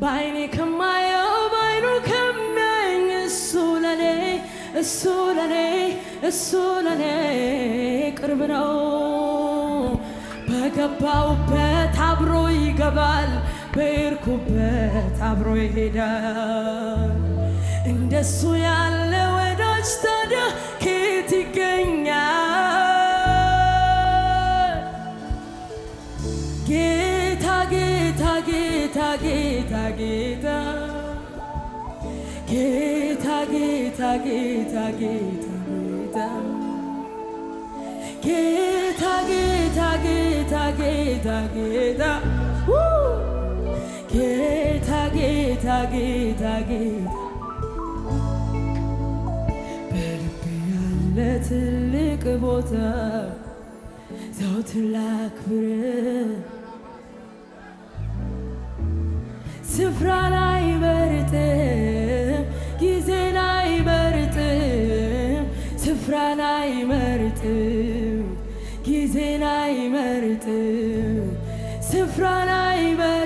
ባይኔ ከማየው ባይኑ ከሚያየኝ እሱ ለኔ ቅርብ ነው። በገባውበት አብሮ ይገባል፣ በሄድኩበት አብሮ ይሄዳል። እንደሱ ያለ ወዳጅ ታዲያ ከየት ይገኛል? ጌታ ጌታ ጌታ ጌታ ጌታ ጌታ ጌታ ጌታ ጌታ ጌታ ጌታ ጌታ ጌታ ጌታ ጌታ ጌታ ጌታ ጌታ በልቤ ያለ ትልቅ ቦታ ዘወትር ላክብር። ስፍራን አይመርጥም፣ ጊዜን አይመርጥም። ስፍራን አይመርጥም፣ ጊዜን አይመርጥም። ስፍራን አይመርጥም